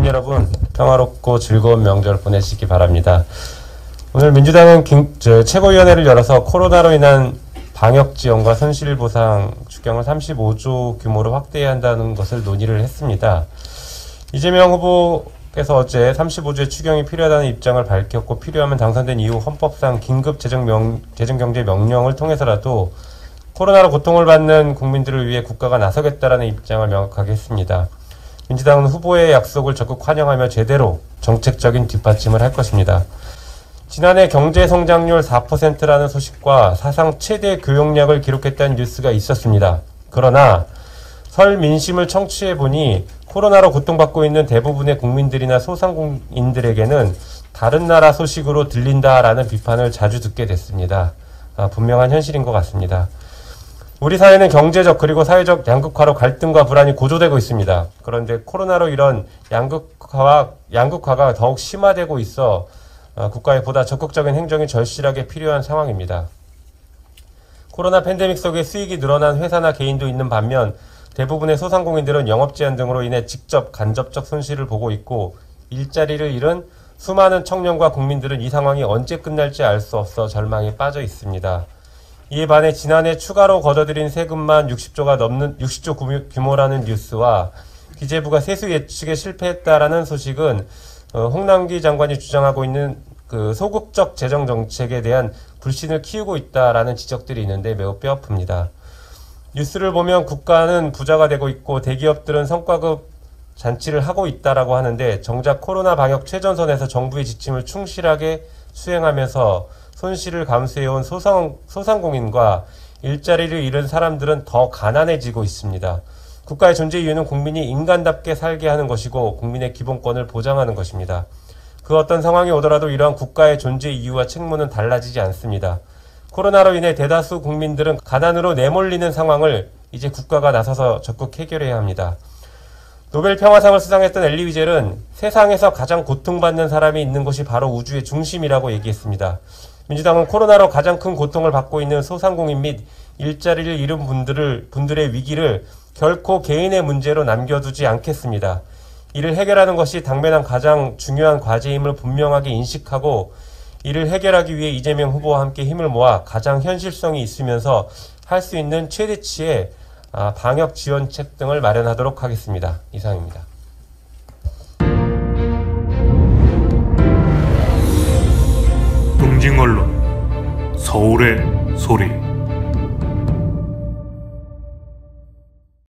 국민 여러분, 평화롭고 즐거운 명절 보내시기 바랍니다. 오늘 민주당은 최고위원회를 열어서 코로나로 인한 방역 지원과 손실보상 추경을 35조 규모로 확대해야 한다는 것을 논의를 했습니다. 이재명 후보께서 어제 35조의 추경이 필요하다는 입장을 밝혔고, 필요하면 당선된 이후 헌법상 긴급 재정경제 명령을 통해서라도 코로나로 고통을 받는 국민들을 위해 국가가 나서겠다라는 입장을 명확하게 했습니다. 민주당은 후보의 약속을 적극 환영하며 제대로 정책적인 뒷받침을 할 것입니다. 지난해 경제 성장률 4%라는 소식과 사상 최대 교역량을 기록했다는 뉴스가 있었습니다. 그러나 설 민심을 청취해보니 코로나로 고통받고 있는 대부분의 국민들이나 소상공인들에게는 다른 나라 소식으로 들린다라는 비판을 자주 듣게 됐습니다. 분명한 현실인 것 같습니다. 우리 사회는 경제적 그리고 사회적 양극화로 갈등과 불안이 고조되고 있습니다. 그런데 코로나로 이런 양극화가 더욱 심화되고 있어 국가의 보다 적극적인 행정이 절실하게 필요한 상황입니다. 코로나 팬데믹 속에 수익이 늘어난 회사나 개인도 있는 반면 대부분의 소상공인들은 영업 제한 등으로 인해 직접 간접적 손실을 보고 있고, 일자리를 잃은 수많은 청년과 국민들은 이 상황이 언제 끝날지 알 수 없어 절망에 빠져 있습니다. 이에 반해 지난해 추가로 거둬들인 세금만 60조 규모라는 뉴스와 기재부가 세수 예측에 실패했다라는 소식은 홍남기 장관이 주장하고 있는 소극적 재정 정책에 대한 불신을 키우고 있다라는 지적들이 있는데 매우 뼈아픕니다. 뉴스를 보면 국가는 부자가 되고 있고 대기업들은 성과급 잔치를 하고 있다라고 하는데, 정작 코로나 방역 최전선에서 정부의 지침을 충실하게 수행하면서 손실을 감수해온 소상공인과 일자리를 잃은 사람들은 더 가난해지고 있습니다. 국가의 존재 이유는 국민이 인간답게 살게 하는 것이고 국민의 기본권을 보장하는 것입니다. 그 어떤 상황이 오더라도 이러한 국가의 존재 이유와 책무는 달라지지 않습니다. 코로나로 인해 대다수 국민들은 가난으로 내몰리는 상황을 이제 국가가 나서서 적극 해결해야 합니다. 노벨 평화상을 수상했던 엘리 위젤은 세상에서 가장 고통받는 사람이 있는 곳이 바로 우주의 중심이라고 얘기했습니다. 민주당은 코로나로 가장 큰 고통을 받고 있는 소상공인 및 일자리를 잃은 분들의 위기를 결코 개인의 문제로 남겨두지 않겠습니다. 이를 해결하는 것이 당면한 가장 중요한 과제임을 분명하게 인식하고, 이를 해결하기 위해 이재명 후보와 함께 힘을 모아 가장 현실성이 있으면서 할 수 있는 최대치의 방역 지원책 등을 마련하도록 하겠습니다. 이상입니다. 응징언론 서울의 소리.